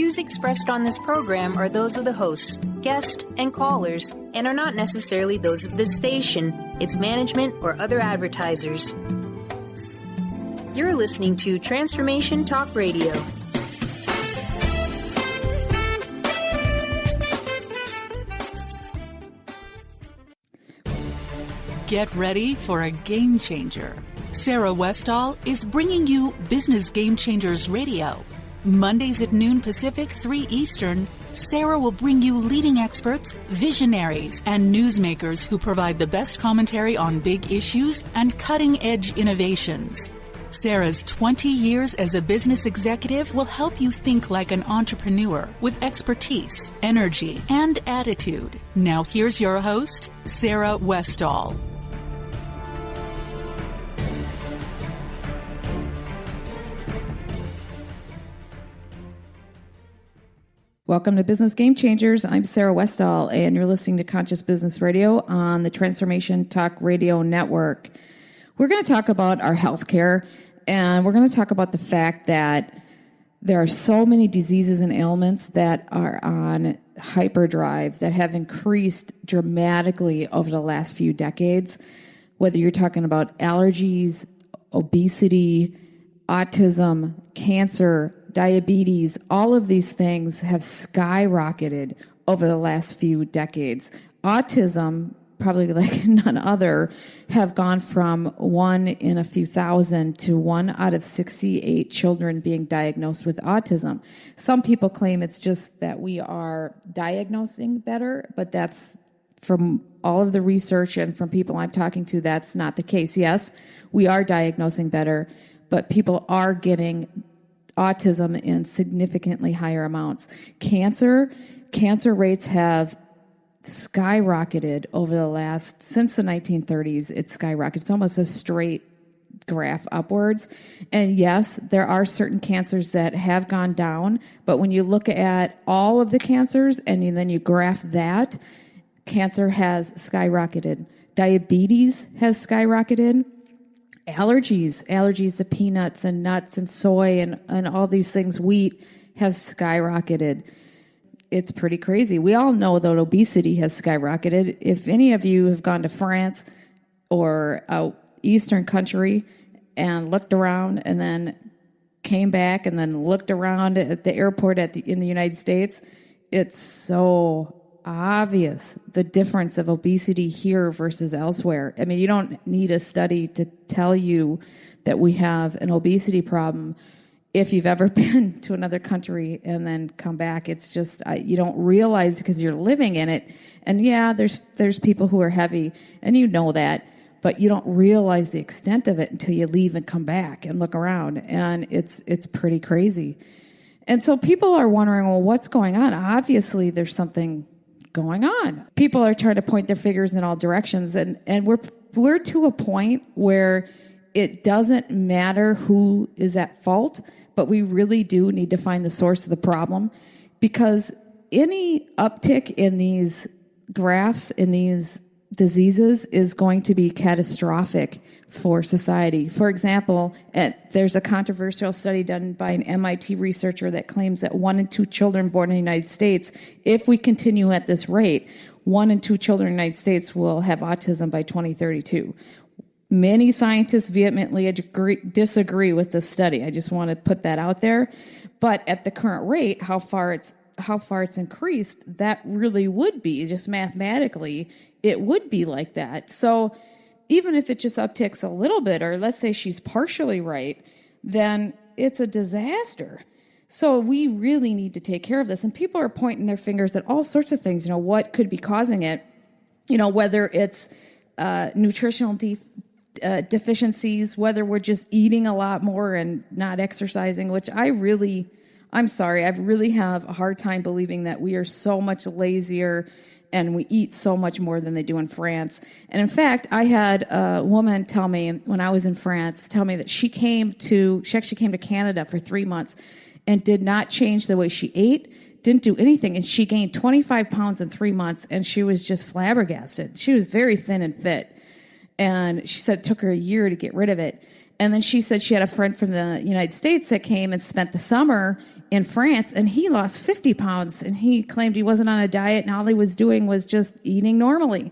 views expressed on this program are those of the hosts, guests, and callers, and are not necessarily those of this station, its management, or other advertisers. You're listening to Transformation Talk Radio. Get ready for a game changer. Sarah Westall is bringing you Business Game Changers Radio. Mondays at noon Pacific, 3 Eastern, Sarah will bring you leading experts, visionaries, and newsmakers who provide the best commentary on big issues and cutting-edge innovations. Sarah's 20 years as a business executive will help you think like an entrepreneur with expertise, energy, and attitude. Now here's your host, Sarah Westall. Welcome to Business Game Changers. I'm Sarah Westall, and you're listening to Conscious Business Radio on the Transformation Talk Radio Network. We're going to talk about our healthcare, and we're going to talk about the fact that there are so many diseases and ailments that are on hyperdrive that have increased dramatically over the last few decades, whether you're talking about allergies, obesity, autism, cancer, diabetes. All of these things have skyrocketed over the last few decades. Autism, probably like none other, have gone from 1 in a few thousand to 1 out of 68 children being diagnosed with autism. Some people claim it's just that we are diagnosing better, but that's, from all of the research and from people I'm talking to, that's not the case. Yes, we are diagnosing better, but people are getting autism in significantly higher amounts. Cancer rates have skyrocketed over the last, since the 1930s, it's skyrocketed. It's almost a straight graph upwards. And yes, there are certain cancers that have gone down, but when you look at all of the cancers and then you graph that, cancer has skyrocketed. Diabetes has skyrocketed. Allergies to peanuts and nuts and soy and all these things, wheat, have skyrocketed. It's pretty crazy. We all know that obesity has skyrocketed. If any of you have gone to France or a Eastern country and looked around and then came back and then looked around at the airport in the United States, it's so obvious the difference of obesity here versus elsewhere. I mean, you don't need a study to tell you that we have an obesity problem if you've ever been to another country and then come back. It's just you don't realize because you're living in it. And yeah, there's people who are heavy, and you know that, but you don't realize the extent of it until you leave and come back and look around, and it's pretty crazy. And so people are wondering, well, what's going on? Obviously, there's something going on. People are trying to point their fingers in all directions, and we're to a point where it doesn't matter who is at fault, but we really do need to find the source of the problem, because any uptick in these graphs, in these diseases, is going to be catastrophic for society. For example, there's a controversial study done by an MIT researcher that claims that 1 in 2 children born in the United States, if we continue at this rate, 1 in 2 children in the United States will have autism by 2032. Many scientists vehemently disagree with this study. I just want to put that out there. But at the current rate, how far it's increased, that really would be, just mathematically, it would be like that. So even if it just upticks a little bit, or let's say she's partially right, then it's a disaster. So we really need to take care of this. And people are pointing their fingers at all sorts of things, what could be causing it, whether it's nutritional deficiencies, whether we're just eating a lot more and not exercising, which I'm sorry, I really have a hard time believing that we are so much lazier and we eat so much more than they do in France. And in fact, I had a woman tell me when I was in France, that she actually came to Canada for 3 months and did not change the way she ate, didn't do anything. And she gained 25 pounds in 3 months, and she was just flabbergasted. She was very thin and fit. And she said it took her a year to get rid of it. And then she said she had a friend from the United States that came and spent the summer in France, and he lost 50 pounds, and he claimed he wasn't on a diet, and all he was doing was just eating normally.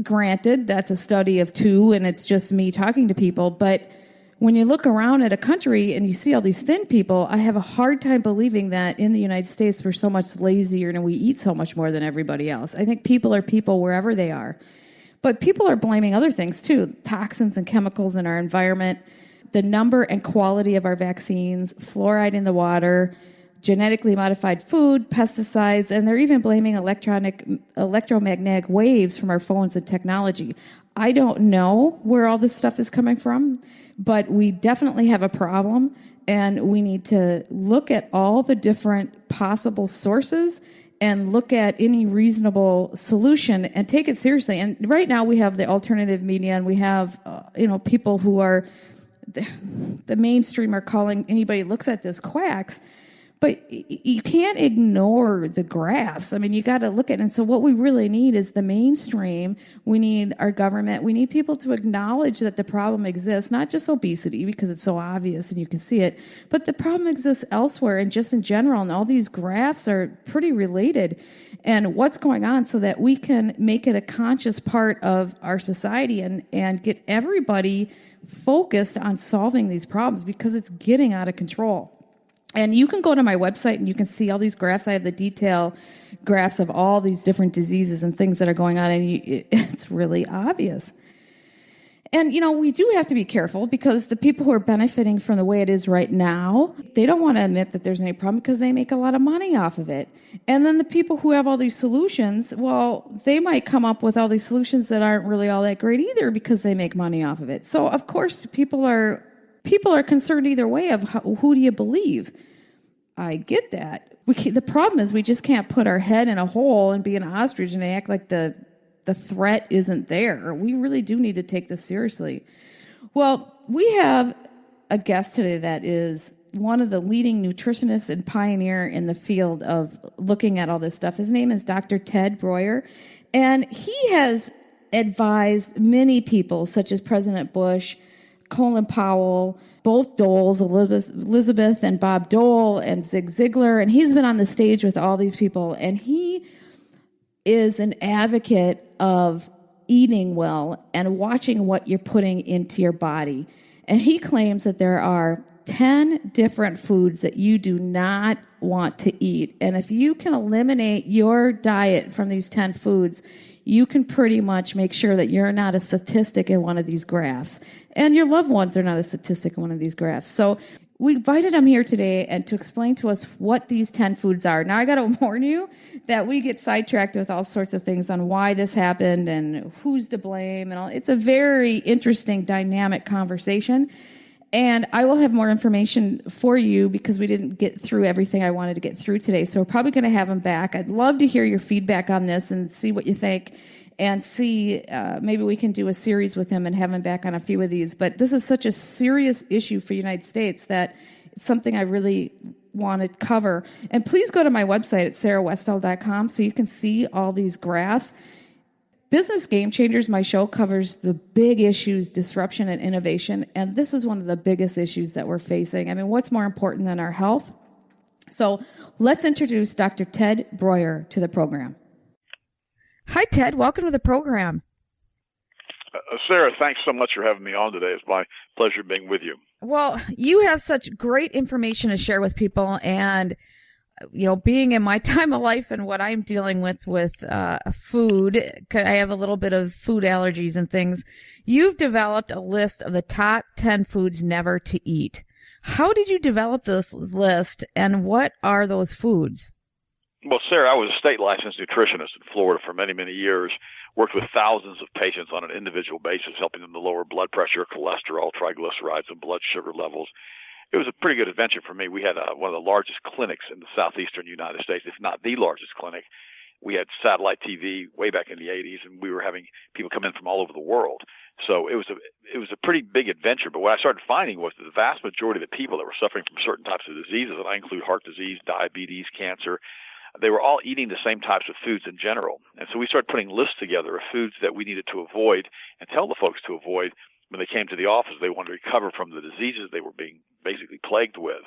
Granted, that's a study of two, and it's just me talking to people, but when you look around at a country and you see all these thin people, I have a hard time believing that in the United States we're so much lazier and we eat so much more than everybody else. I think people are people wherever they are. But people are blaming other things too, toxins and chemicals in our environment, the number and quality of our vaccines, fluoride in the water, genetically modified food, pesticides, and they're even blaming electromagnetic waves from our phones and technology. I don't know where all this stuff is coming from, but we definitely have a problem, and we need to look at all the different possible sources and look at any reasonable solution and take it seriously. And right now we have the alternative media, and we have people who are the mainstream are calling anybody who looks at this quacks. But you can't ignore the graphs. I mean, you got to look at it. And so what we really need is the mainstream. We need our government. We need people to acknowledge that the problem exists, not just obesity because it's so obvious and you can see it, but the problem exists elsewhere and just in general. And all these graphs are pretty related. And what's going on so that we can make it a conscious part of our society and get everybody focused on solving these problems because it's getting out of control. And you can go to my website and you can see all these graphs. I have the detail graphs of all these different diseases and things that are going on, and it's really obvious. And, we do have to be careful because the people who are benefiting from the way it is right now, they don't want to admit that there's any problem because they make a lot of money off of it. And then the people who have all these solutions, well, they might come up with all these solutions that aren't really all that great either because they make money off of it. So, of course, people are concerned either way of who do you believe. I get that. The problem is we just can't put our head in a hole and be an ostrich and act like the threat isn't there. We really do need to take this seriously. Well, we have a guest today that is one of the leading nutritionists and pioneer in the field of looking at all this stuff. His name is Dr. Ted Breuer, and he has advised many people such as President Bush, Colin Powell, both Doles, Elizabeth and Bob Dole, and Zig Ziglar, and he's been on the stage with all these people, and he is an advocate of eating well and watching what you're putting into your body. And he claims that there are 10 different foods that you do not want to eat. And if you can eliminate your diet from these 10 foods, you can pretty much make sure that you're not a statistic in one of these graphs. And your loved ones are not a statistic in one of these graphs. So we invited him here today and to explain to us what these 10 foods are. Now, I got to warn you that we get sidetracked with all sorts of things on why this happened and who's to blame and all. It's a very interesting, dynamic conversation. And I will have more information for you because we didn't get through everything I wanted to get through today. So we're probably going to have him back. I'd love to hear your feedback on this and see what you think and see maybe we can do a series with him and have him back on a few of these. But this is such a serious issue for the United States that it's something I really want to cover. And please go to my website at sarahwestall.com so you can see all these graphs. Business Game Changers, my show, covers the big issues, disruption and innovation, and this is one of the biggest issues that we're facing. I mean, what's more important than our health? So let's introduce Dr. Ted Breuer to the program. Hi, Ted. Welcome to the program. Sarah, thanks so much for having me on today. It's my pleasure being with you. Well, you have such great information to share with people, and being in my time of life and what I'm dealing with food, I have a little bit of food allergies and things. You've developed a list of the top 10 foods never to eat. How did you develop this list, and what are those foods? Well, Sarah, I was a state licensed nutritionist in Florida for many, many years, worked with thousands of patients on an individual basis, helping them to lower blood pressure, cholesterol, triglycerides, and blood sugar levels. It was a pretty good adventure for me. We had one of the largest clinics in the southeastern United States, if not the largest clinic. We had satellite TV way back in the 80s, and we were having people come in from all over the world. So it was a pretty big adventure. But what I started finding was that the vast majority of the people that were suffering from certain types of diseases, and I include heart disease, diabetes, cancer, they were all eating the same types of foods in general. And so we started putting lists together of foods that we needed to avoid and tell the folks to avoid when they came to the office, they wanted to recover from the diseases they were being basically plagued with.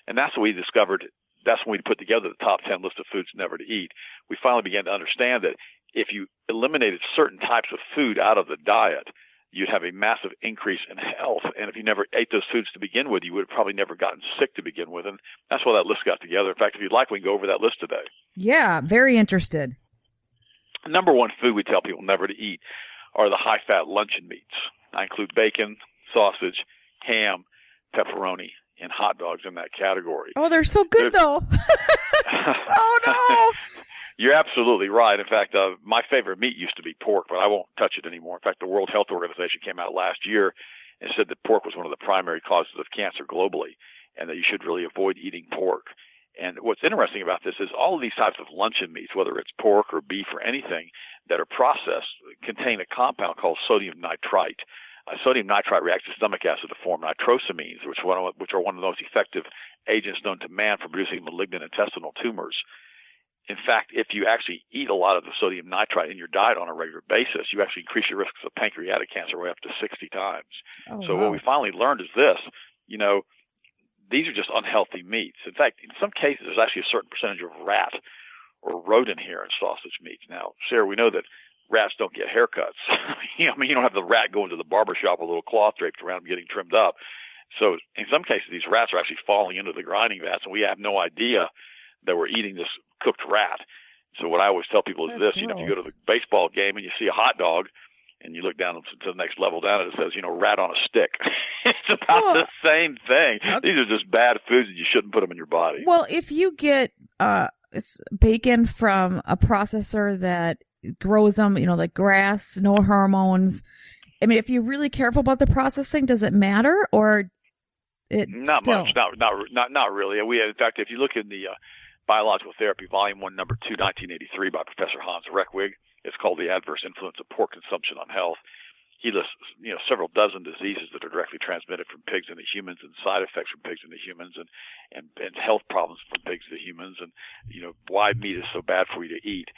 And that's what we discovered. That's when we put together the top 10 list of foods never to eat. We finally began to understand that if you eliminated certain types of food out of the diet, you'd have a massive increase in health. And if you never ate those foods to begin with, you would have probably never gotten sick to begin with. And that's why that list got together. In fact, if you'd like, we can go over that list today. Yeah, very interested. Number one food we tell people never to eat are the high-fat luncheon meats. I include bacon, sausage, ham, pepperoni, and hot dogs in that category. Oh, they're so good, though. Oh, no. You're absolutely right. In fact, my favorite meat used to be pork, but I won't touch it anymore. In fact, the World Health Organization came out last year and said that pork was one of the primary causes of cancer globally, and that you should really avoid eating pork. And what's interesting about this is all of these types of luncheon meats, whether it's pork or beef or anything that are processed, contain a compound called sodium nitrite. Sodium nitrite reacts to stomach acid to form nitrosamines, which are one of the most effective agents known to man for producing malignant intestinal tumors. In fact, if you actually eat a lot of the sodium nitrite in your diet on a regular basis, you actually increase your risks of pancreatic cancer way up to 60 times. Oh, so wow. what we finally learned is this, these are just unhealthy meats. In fact, in some cases, there's actually a certain percentage of rat or rodent hair in sausage meats. Now, Sarah, we know that rats don't get haircuts. You don't have the rat going to the barber shop with a little cloth draped around them getting trimmed up. So in some cases, these rats are actually falling into the grinding vats, and we have no idea that we're eating this cooked rat. So what I always tell people is this, if you go to the baseball game and you see a hot dog and you look down to the next level down, it says, rat on a stick. It's about the same thing. These are just bad foods and you shouldn't put them in your body. Well, if you get bacon from a processor that grows them, like grass, no hormones, I mean, if you're really careful about the processing, does it matter or not much? Not really. In fact, if you look in the Biological Therapy, Volume 1, Number 2, 1983, by Professor Hans Reckwig, it's called The Adverse Influence of Pork Consumption on Health. He lists, several dozen diseases that are directly transmitted from pigs into humans, and side effects from pigs into humans, and health problems from pigs to humans, and why meat is so bad for you to eat.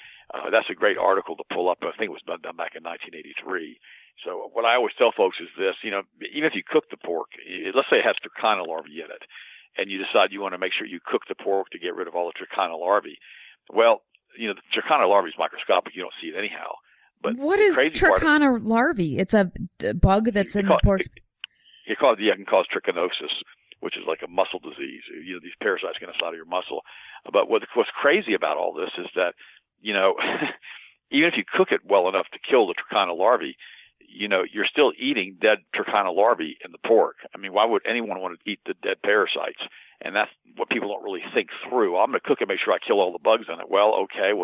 That's a great article to pull up. I think it was done back in 1983. So what I always tell folks is this: even if you cook the pork, let's say it has trichina larvae in it, and you decide you want to make sure you cook the pork to get rid of all the trichina larvae. Well, the trichina larvae is microscopic; you don't see it anyhow. But what is trichina larvae? It's a bug that's in the pork. It can cause trichinosis, which is like a muscle disease. These parasites get inside of your muscle. But what's crazy about all this is that, even if you cook it well enough to kill the trichina larvae, you're still eating dead trichina larvae in the pork. I mean, why would anyone want to eat the dead parasites? And that's what people don't really think through. I'm going to cook it, make sure I kill all the bugs in it. Well, okay,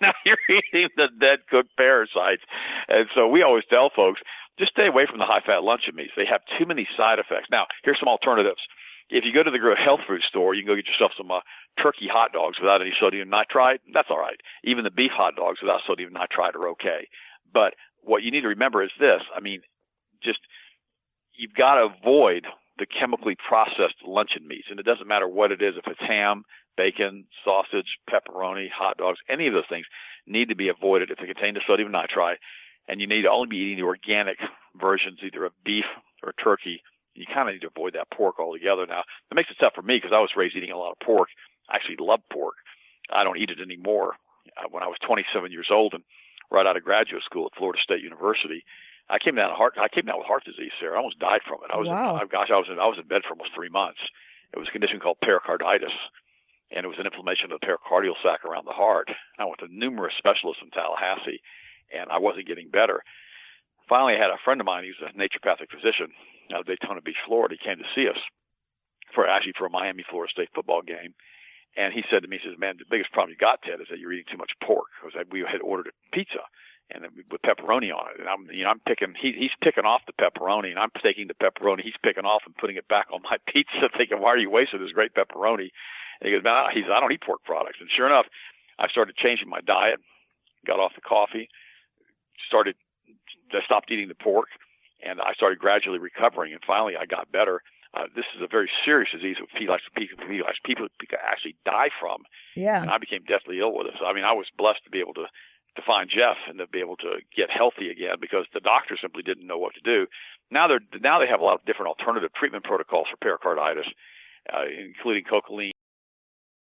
now you're eating the dead cooked parasites. And so we always tell folks, just stay away from the high-fat luncheon meats. They have too many side effects. Now, here's some alternatives. If you go to the health food store, you can go get yourself some turkey hot dogs without any sodium nitrite. That's all right. Even the beef hot dogs without sodium nitrite are okay. But what you need to remember is this. I mean, you've got to avoid the chemically processed luncheon meats. And it doesn't matter what it is, if it's ham, bacon, sausage, pepperoni, hot dogs, any of those things need to be avoided if they contain the sodium nitrite. And you need to only be eating the organic versions, either of beef or turkey. You kind of need to avoid that pork altogether. Now, it makes it tough for me because I was raised eating a lot of pork. I actually love pork. I don't eat it anymore. When I was 27 years old and right out of graduate school at Florida State University, I came down with heart disease, Sarah. I almost died from it. I was in bed for almost 3 months. It was a condition called pericarditis, and it was an inflammation of the pericardial sac around the heart. I went to numerous specialists in Tallahassee, and I wasn't getting better. Finally, I had a friend of mine. He was a naturopathic physician out of Daytona Beach, Florida. He came to see us for a Miami, Florida State football game. And he said to me, he says, "Man, the biggest problem you got, Ted, is that you're eating too much pork." Because we had ordered a pizza, and then with pepperoni on it. And I'm picking, he's picking off the pepperoni, and I'm taking the pepperoni. He's picking off and putting it back on my pizza, thinking, "Why are you wasting this great pepperoni?" And he goes, "Man," he says, "I don't eat pork products." And sure enough, I started changing my diet, got off the coffee, I stopped eating the pork, and I started gradually recovering. And finally, I got better. This is a very serious disease that people actually die from. Yeah. And I became deathly ill with it. So, I mean, I was blessed to be able to to find Jeff and to be able to get healthy again because the doctor simply didn't know what to do. Now they have a lot of different alternative treatment protocols for pericarditis, including cocaine.